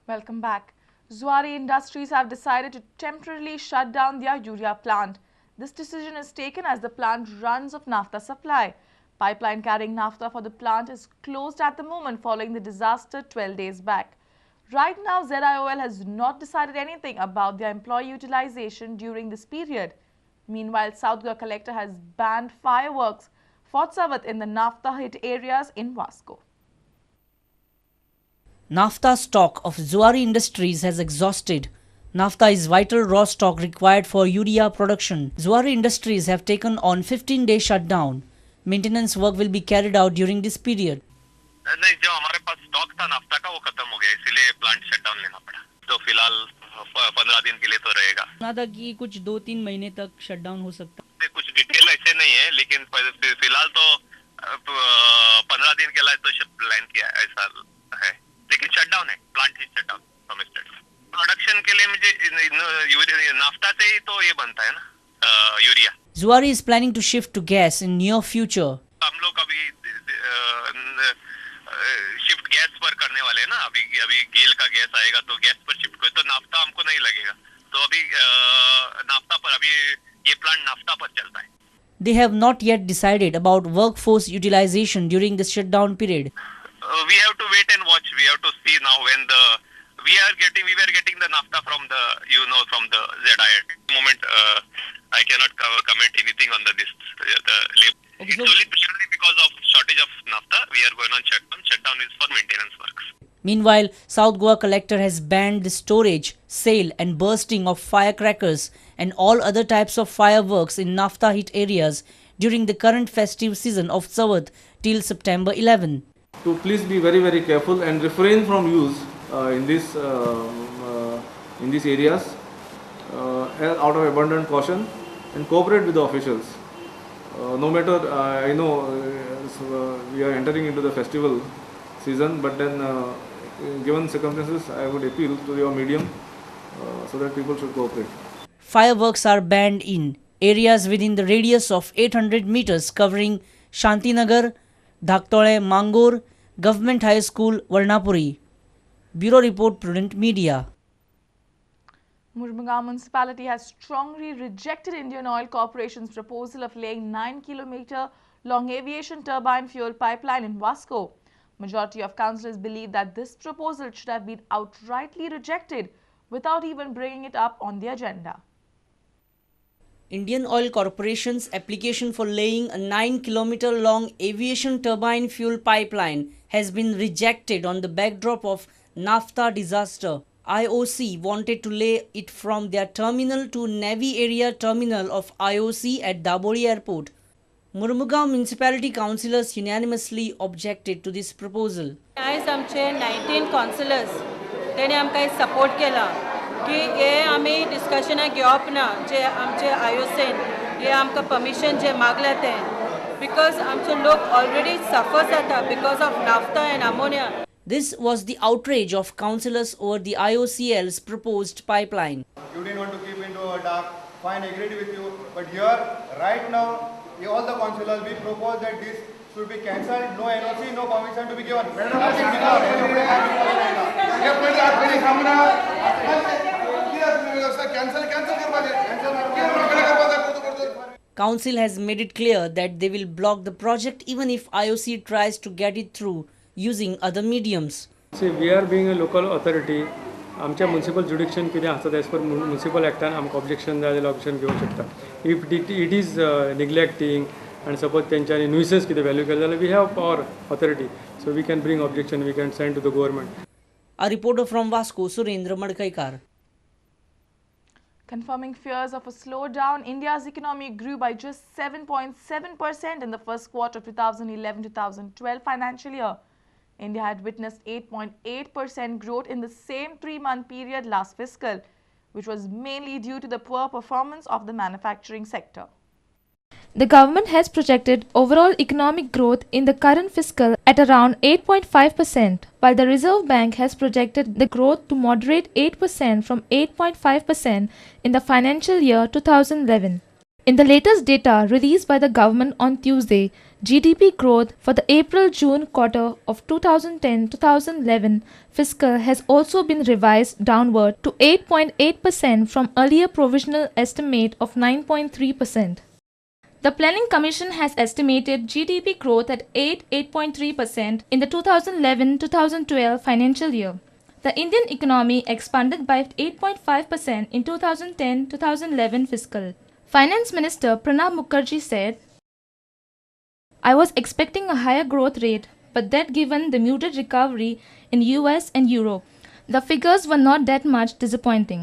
Welcome back. Zuari Industries have decided to temporarily shut down their urea plant. This decision is taken as the plant runs off naphtha supply. Pipeline carrying naphtha for the plant is closed at the moment following the disaster 12 days back. Right now, ZIOL has not decided anything about their employee utilization during this period. Meanwhile, South Goa collector has banned fireworks for Savath in the naphtha hit areas in Vasco. Naphtha stock of Zuari Industries has exhausted. Naphtha is vital raw stock required for urea production. Zuari Industries have taken on 15-day shutdown. Maintenance work will be carried out during this period. नहीं, जो हमारे पास stock था naphtha का वो खत्म हो गया, इसलिए प्लांट शटडाउन लेना पड़ा। तो फिलहाल 15 दिन के लिए तो रहेगा। सुना था कि कुछ 2-3 महीने तक शटडाउन हो सकता है। कुछ डिटेल ऐसे नहीं है, लेकिन फिलहाल तो 15 दिन के लिए तो प्लान किया ऐसा है, लेकिन शटडाउन है, प्लांट ही शटडाउन कमिटेड। प्रोडक्शन के लिए मुझे नाफ्ता से ही तो ये बनता है ना, urea. Zuari is planning to shift to gas in near future. हम लोग अभी शिफ्ट गैस पर करने वाले हैं ना, अभी गेल का गैस आएगा तो गैस पर शिफ्ट करें, तो नाफ्ता हमको नहीं लगेगा, तो अभी नाफ्ता पर, अभी ये प्लांट नाफ्ता पर चलता है। They have not yet decided about workforce utilization during the shutdown period. We have to wait and watch. We have to see now when we were getting the naphtha from from the ZIOL. Moment, I cannot comment anything on the label. Okay, It's only purely because of shortage of naphtha. We are going on shutdown. Shutdown is for maintenance works. Meanwhile, South Goa collector has banned the storage, sale and bursting of firecrackers and all other types of fireworks in naphtha hit areas during the current festive season of Savath till September 11. To please be very careful and refrain from use in these areas out of abundant caution, and cooperate with the officials. No matter, I know we are entering into the festival season, but then given circumstances, I would appeal to your medium so that people should cooperate. Fireworks are banned in areas within the radius of 800 meters covering Shantinagar, Dhaktole, Mangor, Government High School, Varnapuri. Bureau Report, Prudent Media. Murmugao municipality has strongly rejected Indian Oil Corporation's proposal of laying 9-kilometer long aviation turbine fuel pipeline in Vasco. Majority of councillors believe that this proposal should have been outrightly rejected without even bringing it up on the agenda. Indian Oil Corporation's application for laying a 9-kilometer long aviation turbine fuel pipeline has been rejected on the backdrop of naphtha disaster. IOC wanted to lay it from their terminal to Navy Area Terminal of IOC at Daboli Airport. Murmugao Municipality Councillors unanimously objected to this proposal. आज आमचे 19 counsellors तेणे आमकां एक support केला की हे आमी डिस्कशनाक घेवप ना, जे आमचे आयोसीन हे आमकां परमिशन जे मागला तें, बिकॉज आमचे लोक ऑलरेडी सफर जाता because of naphtha and ammonia. This was the outrage of councillors over the IOCL's proposed pipeline. You didn't want to keep into a dark, fine, I agreed with you, but here, right now, all the councillors, we propose that this should be cancelled, no NOC, no permission to be given. Council has made it clear that they will block the project even if IOC tries to get it through using other mediums. See, we are being a local authority. आमच्या municipal जुडिक्शन कितें आसा as per municipal एक्टान आमकां objection जाय जाल्यार objection घेवंक शकता. If it is neglecting आनी suppose तेंच्यांनी न्युसन्स कितें वॅल्यू केलें जाल्यार we have power authority, so we can bring objection, we can send to the government. A reporter from Vasco, Surendra Madkaikar. Confirming fears of a slowdown, India's economy grew by just 7.7% in the first quarter of 2011-2012 financial year. India had witnessed 8.8% growth in the same 3-month period last fiscal, which was mainly due to the poor performance of the manufacturing sector. The government has projected overall economic growth in the current fiscal at around 8.5%, while the Reserve Bank has projected the growth to moderate 8% from 8.5% in the financial year 2011. In the latest data released by the government on Tuesday, GDP growth for the April-June quarter of 2010-2011 fiscal has also been revised downward to 8.8% from earlier provisional estimate of 9.3%. The Planning Commission has estimated GDP growth at 8.3% in the 2011-2012 financial year. The Indian economy expanded by 8.5% in 2010-2011 fiscal. Finance Minister Pranab Mukherjee said, "I was expecting a higher growth rate, but that given the muted recovery in US and Europe, the figures were not that much disappointing."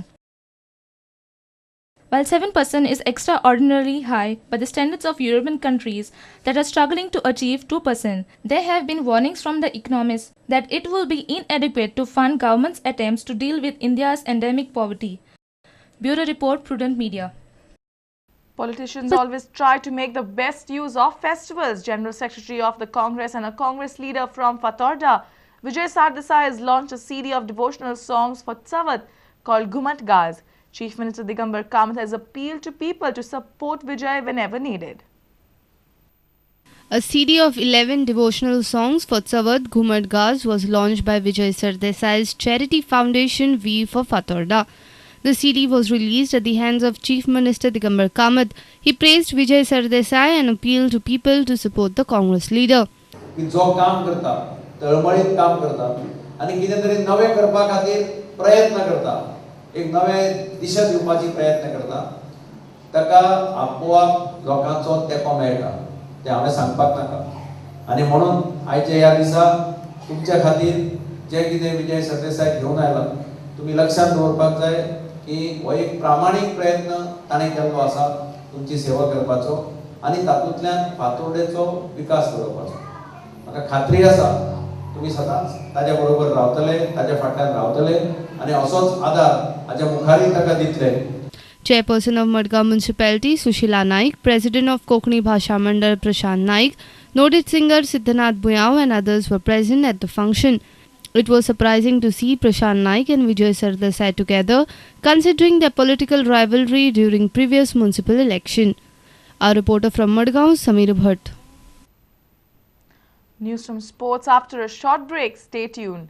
While 7% is extraordinarily high by the standards of European countries that are struggling to achieve 2%, there have been warnings from the economists that it will be inadequate to fund government's attempts to deal with India's endemic poverty. Bureau Report, Prudent Media. Politicians always try to make the best use of festivals. General Secretary of the Congress and a Congress leader from Fatorda, Vijay Sardesai, has launched a CD of devotional songs for Tsavat called Ghumad Gaz. Chief Minister Digambar Kamath has appealed to people to support Vijay whenever needed. A CD of 11 devotional songs for Tsavat Ghumad Gaz was launched by Vijay Sardesai's charity foundation V for Fatorda. The CD was released at the hands of Chief Minister Digambar Kamath. He praised Vijay Sardesai and appealed to people to support the Congress leader. जो काम करता तळमळीत काम करता आणि कितें तरी नवें करपा खातीर प्रयत्न करता एक नवे दिशा दिवपाची प्रयत्न करता ताका आपोआप लोकांचो तेंको मेळटा ते हांवें सांगपाक नाका आनी म्हणून आयच्या ह्या दिसा तुमच्या खातीर जे कितें विजय सरदेसाय घेवन आयला तुमी लक्षात दवरपाक जाय की हो एक प्रामाणीक प्रयत्न ताणें केल्लो आसा तुमची सेवा करपाचो आनी तातूंतल्यान फातोर्डेचो विकास घडोवपाचो म्हाका खात्री आसा तुमी सदांच ताज्या बरोबर रावतले ताज्या फाटल्यान रावतले आनी असोच आदार हाज्या मुखारय ताका दितले. Chairperson of Madgaon Municipality Sushila Naik, President of Kokani Bhasha Mandal Prashant Naik, noted singer Siddhanath Buyao and others were present at the function. It was surprising to see Prashant Naik and Vijay Sardesai together, considering their political rivalry during previous municipal election. Our reporter from Madgaon, Sameer Bhatt. News from sports after a short break. Stay tuned.